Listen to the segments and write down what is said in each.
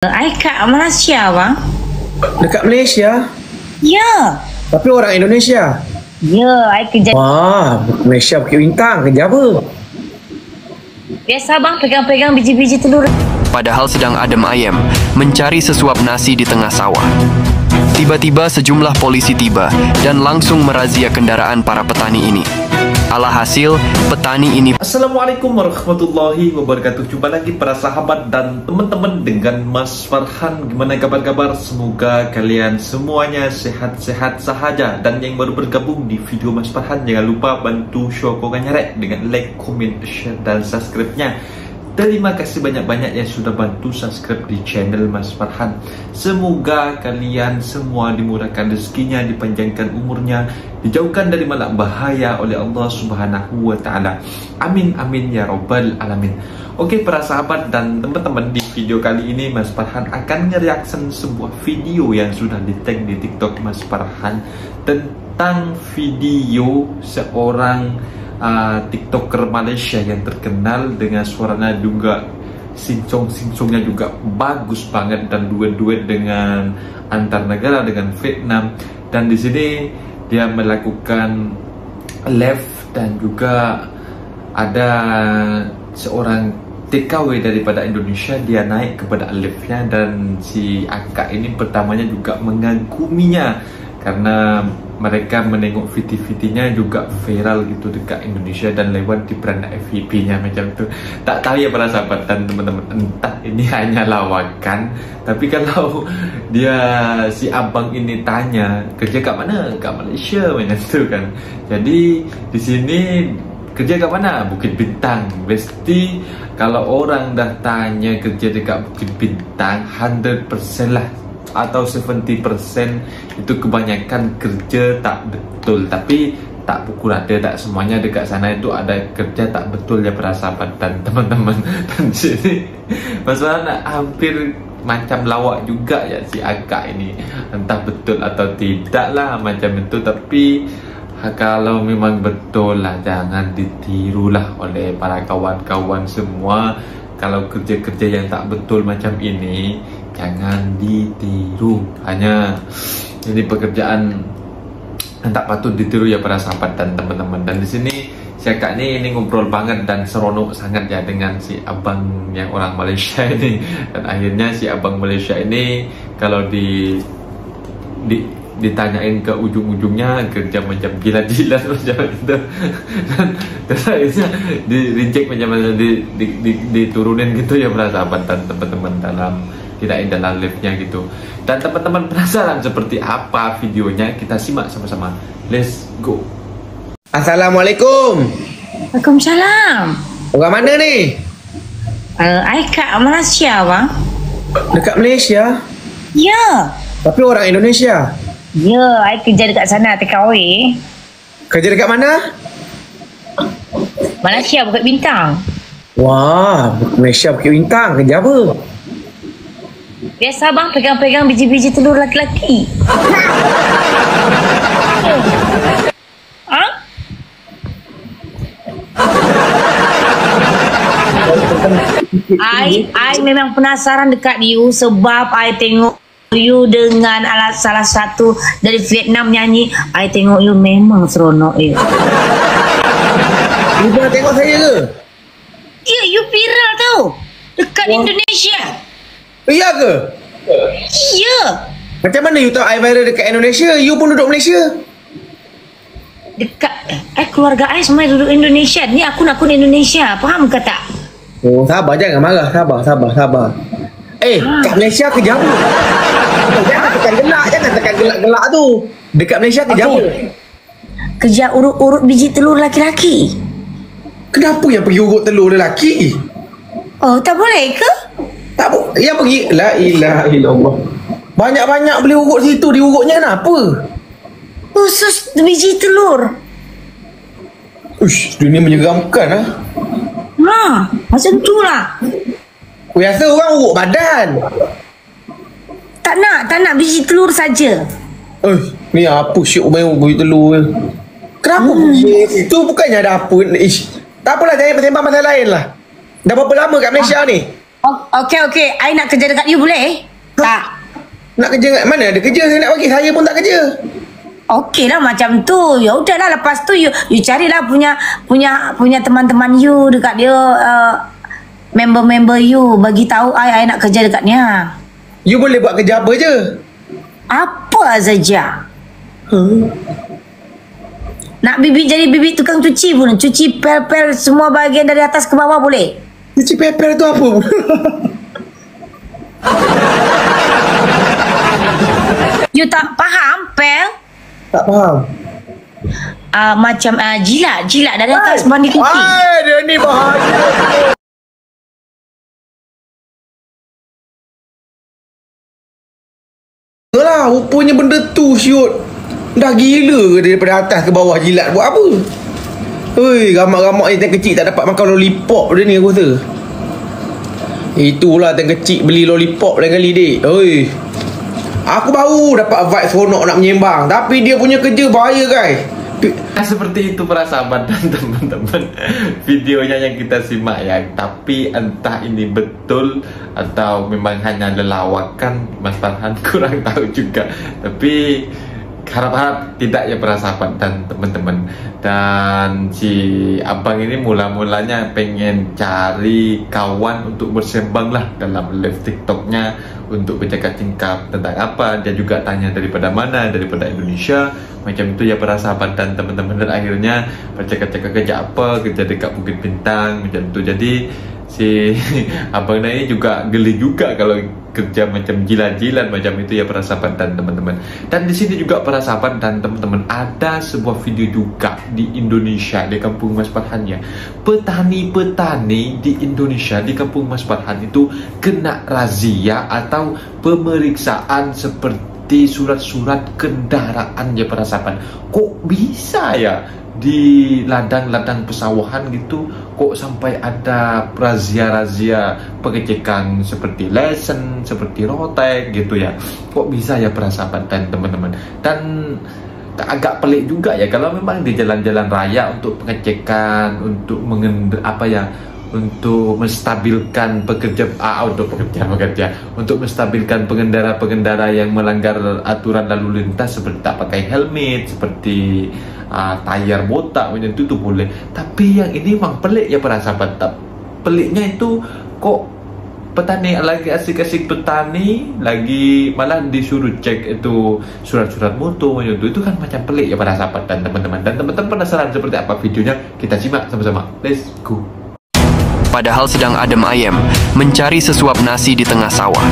I kat Malaysia, bang. Dekat Malaysia? Ya. Tapi orang Indonesia? Ya, I kerja. Wah, Malaysia Bukit Bintang. Kerja apa? Biasa, bang, pegang-pegang biji-biji telur. Padahal sedang adem ayem, mencari sesuap nasi di tengah sawah. Tiba-tiba sejumlah polisi tiba dan langsung merazia kendaraan para petani ini. Alhasil, petani ini... Assalamualaikum warahmatullahi wabarakatuh. Jumpa lagi para sahabat dan teman-teman dengan Mas Farhan. Gimana kabar-kabar? Semoga kalian semuanya sehat-sehat sahaja. Dan yang baru bergabung di video Mas Farhan, jangan lupa bantu syokongannya rek dengan like, komen, share, dan subscribe-nya. Terima kasih banyak-banyak yang sudah bantu subscribe di channel Mas Farhan. Semoga kalian semua dimurahkan rezekinya, dipanjangkan umurnya, dijauhkan dari malak bahaya oleh Allah Subhanahu wa Ta'ala. Amin amin ya rabbal alamin. Oke para sahabat dan teman-teman, di video kali ini Mas Farhan akan nge-reaction sebuah video yang sudah di-tag di TikTok Mas Farhan, tentang video seorang TikToker Malaysia yang terkenal dengan suaranya juga sincong-sincongnya juga bagus banget, dan duet-duet dengan antar negara, dengan Vietnam. Dan di sini dia melakukan live dan juga ada seorang TKW daripada Indonesia, dia naik kepada liftnya dan si akak ini pertamanya juga mengaguminya karena mereka menengok VT-VT-nya juga viral gitu dekat Indonesia dan lewat di brand FVP-nya macam tu. Tak tahu ya para sahabat dan teman-teman, entah ini hanya lawakan, tapi kalau dia si abang ini tanya kerja kat mana, kat Malaysia macam tu kan. Jadi di sini kerja kat mana? Bukit Bintang. Mesti kalau orang dah tanya kerja dekat Bukit Bintang, 100% lah atau 70% itu kebanyakan kerja tak betul. Tapi tak pukul ada, tak semuanya dekat sana itu ada kerja tak betul ya para sahabat dan teman-teman. Dan sini masalah hampir macam lawak juga ya si akak ini, entah betul atau tidak lah macam itu. Tapi kalau memang betul lah, jangan ditirulah oleh para kawan-kawan semua. Kalau kerja-kerja yang tak betul macam ini, jangan ditiru. Hanya ini pekerjaan yang tak patut ditiru ya para sahabat dan teman-teman. Dan di sini si akak ini ngobrol banget dan seronok sangat ya dengan si abang yang orang Malaysia ini. Dan akhirnya si abang Malaysia ini kalau ditanyain ke ujung-ujungnya kerja macam gila-gilaan macam itu. Dan akhirnya di-reject macam mana, diturunin gitu ya para sahabat dan teman-teman dalam live-nya gitu. Dan teman-teman penasaran seperti apa videonya, kita simak sama-sama. Let's go. Assalamualaikum. Waalaikumsalam. Orang mana ni? I kat Malaysia, bang. Dekat Malaysia? Ya. Tapi orang Indonesia? Ya, I kerja dekat sana, TKW. Kerja dekat mana? Malaysia, Bukit Bintang. Wah, Malaysia Bukit Bintang. Kerja apa? Biasa, bang, pegang-pegang biji-biji telur laki-laki. Ha? I memang penasaran dekat you sebab I tengok you dengan salah satu dari Vietnam nyanyi. I tengok you memang seronok you. You pernah tengok saya ke? Ya, you viral tau dekat Indonesia. Iya ke? Iya. Macam mana you tahu I viral dekat Indonesia? You pun duduk Malaysia. Dekat keluarga I semua duduk Indonesia. Ni akun-akun Indonesia. Faham ke tak? Oh, sabar, jangan marah. Sabar. Kat Malaysia kerja apa? Jangan tekan gelak tu. Dekat Malaysia kerja apa? Kerja urut-urut biji telur laki-laki. Kenapa yang pergi urut telur lelaki? Oh, tak boleh ke? Tak boleh. Yang pergi, la ilaha illallah. Banyak-banyak boleh urut situ. Diurutnya kenapa? Khusus biji telur. Uish, dunia menyeramkan lah. Macam tu lah. Biasa orang urut badan. Tak nak biji telur saja. Ni apa syuk main urut telur ke? Kenapa itu bukannya ada apa? Tak apalah, jangan bersembang pasal lain lah. Dah berapa lama kat Malaysia ni? Okey. I nak kerja dekat you boleh? Tak. Nak kerja kat mana? Ada kerja saya nak bagi. Saya pun tak kerja. Okey lah macam tu. Ya udahlah, lepas tu you carilah punya teman-teman you dekat dia, member-member you, bagi tahu I nak kerja dekatnya. You boleh buat kerja apa je? Apa saja. Nak jadi bibik tukang cuci pun. Cuci pel-pel semua bahagian dari atas ke bawah boleh? Cuci pepel tu apa? You tak faham pel? Tak faham. Macam jilat dari atas mandi kucing. Dia ni bahaya. Yalah, rupanya benda tu siut. Dah gila ke daripada atas ke bawah jilat buat apa? Hei, ramak-ramak ni time kecil tak dapat makan lollipop dia ni aku rasa. Itulah time kecil beli lollipop lain kali dik. Hei. Aku baru dapat vibe seronok nak menyembang, tapi dia punya kerja bahaya guys. Seperti itu para sahabat dan teman-teman, videonya yang kita simak ya. Tapi entah ini betul atau memang hanya lelawakan Mas Farhan, kurang tahu juga. Tapi harap-harap tidak ya para sahabat dan teman-teman. Dan si abang ini mula-mulanya pengen cari kawan untuk bersembang lah dalam live TikToknya, untuk bercakap-cakap tentang apa. Dia juga tanya daripada mana, daripada Indonesia, macam itu ya para sahabat dan teman-teman. Dan akhirnya bercakap-cakap kerja apa, kerja dekat Bukit Bintang macam itu. Jadi si abang ini juga geli juga kalau kerja macam jilat-jilat macam itu ya para sahabat dan teman-teman. Dan di sini juga para sahabat dan teman-teman, ada sebuah video juga di Indonesia, di kampung Mas Farhan ya. Petani-petani di Indonesia, di kampung Mas Farhan itu kena razia atau pemeriksaan seperti surat-surat kendaraan ya para sahabat. Kok bisa ya di ladang-ladang pesawahan gitu kok sampai ada razia-razia pengecekan seperti lesen, seperti rotek gitu ya. Kok bisa ya para sahabat dan teman-teman. Dan agak pelik juga ya kalau memang di jalan-jalan raya untuk pengecekan, untuk untuk menstabilkan untuk menstabilkan pengendara-pengendara yang melanggar aturan lalu lintas, seperti tak pakai helmet, seperti tayar botak macam itu boleh. Tapi yang ini memang pelik ya para sahabat. Peliknya itu kok petani lagi asik-asik petani lagi malah disuruh cek itu surat-surat mutu macam itu kan macam pelik ya para sahabat dan teman-teman. Dan teman-teman penasaran seperti apa videonya? Kita simak sama-sama. Let's go. Padahal sedang adem ayem, mencari sesuap nasi di tengah sawah.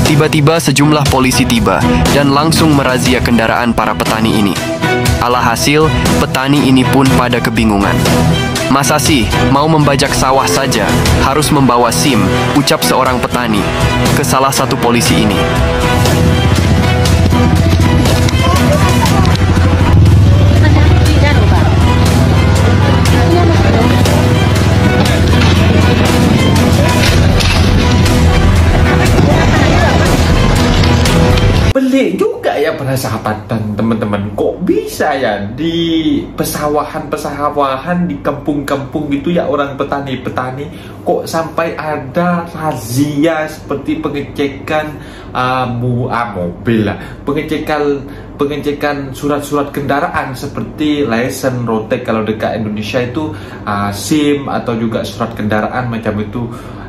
Tiba-tiba sejumlah polisi tiba dan langsung merazia kendaraan para petani ini. Alhasil, petani ini pun pada kebingungan. Masa sih, mau membajak sawah saja, harus membawa SIM, ucap seorang petani, ke salah satu polisi ini. Pelik juga ya para sahabat dan teman-teman. Kok bisa ya di pesawahan di kampung-kampung gitu ya, orang petani-petani kok sampai ada razia seperti pengecekan mobil lah, pengecekan surat-surat kendaraan seperti lesen, rotek kalau dekat Indonesia itu SIM atau juga surat kendaraan macam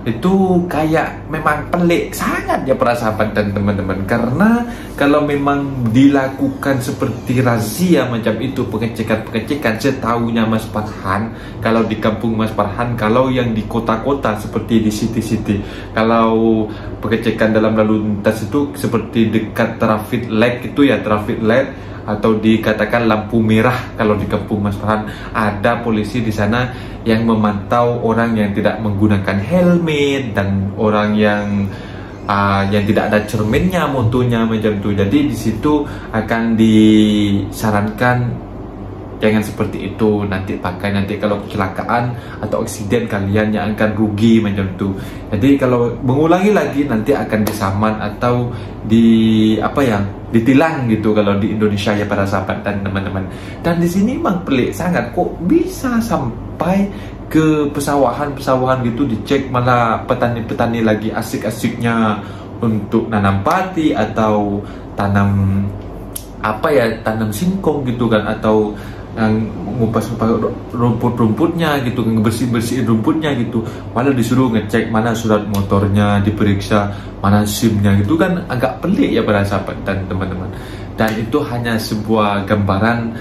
itu kayak memang pelik sangat ya para sahabat dan teman-teman. Karena kalau memang dilakukan seperti razia macam itu, pengecekan setahunya Mas Farhan, kalau di kampung Mas Farhan, kalau yang di kota-kota seperti di city-city, kalau pengecekan dalam lalu lintas itu seperti dekat traffic light itu ya, traffic light atau dikatakan lampu merah kalau di kampung Mas Farhan, ada polisi di sana yang memantau orang yang tidak menggunakan helmet dan orang yang tidak ada cerminnya motonya macam itu. Jadi di situ akan disarankan jangan seperti itu, nanti kalau kecelakaan atau aksiden kalian yang akan rugi macam itu. Jadi kalau mengulangi lagi nanti akan disaman atau ditilang gitu kalau di Indonesia ya para sahabat dan teman-teman. Dan di sini memang pelik sangat, kok bisa sampai ke pesawahan gitu dicek, malah petani-petani lagi asik-asiknya untuk nanam padi atau tanam tanam singkong gitu kan, atau ngupas rumput-rumputnya gitu, bersihin rumputnya gitu, malah disuruh ngecek mana surat motornya, diperiksa mana SIM-nya gitu kan. Agak pelik ya para sahabat dan teman-teman. Dan itu hanya sebuah gambaran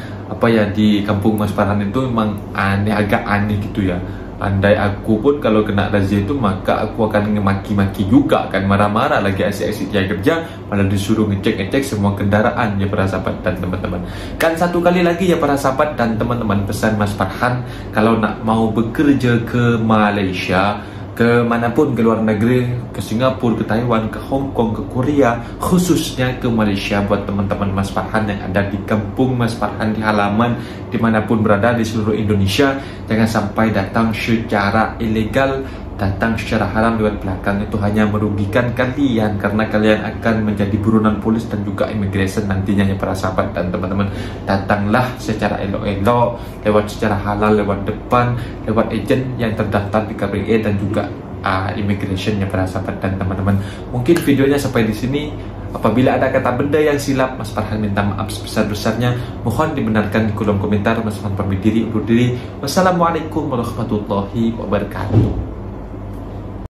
di kampung Mas Farhan itu memang agak aneh gitu ya. Andai aku pun kalau kena razia itu, maka aku akan ngemaki-maki juga, akan marah-marah lagi asik-asik kerja, malah disuruh ngecek-ngecek semua kendaraan ya para sahabat dan teman-teman. Kan satu kali lagi ya para sahabat dan teman-teman, pesan Mas Farhan kalau nak mau bekerja ke Malaysia, ke manapun, ke luar negeri, ke Singapura, ke Taiwan, ke Hong Kong, ke Korea, khususnya ke Malaysia, buat teman-teman Mas Farhan yang ada di kampung Mas Farhan, di halaman, dimanapun berada di seluruh Indonesia, jangan sampai datang secara ilegal, datang secara haram lewat belakang. Itu hanya merugikan kalian, karena kalian akan menjadi buronan polis dan juga immigration nantinya ya para sahabat dan teman-teman. Datanglah secara elok-elok, lewat secara halal, lewat depan, lewat agent yang terdaftar di KBRI dan juga immigration ya para sahabat dan teman-teman. Mungkin videonya sampai di sini. Apabila ada kata benda yang silap, Mas Farhan minta maaf sebesar-besarnya. Mohon dibenarkan di kolom komentar. Mas Farhan pamit diri, undur diri. Wassalamualaikum warahmatullahi wabarakatuh.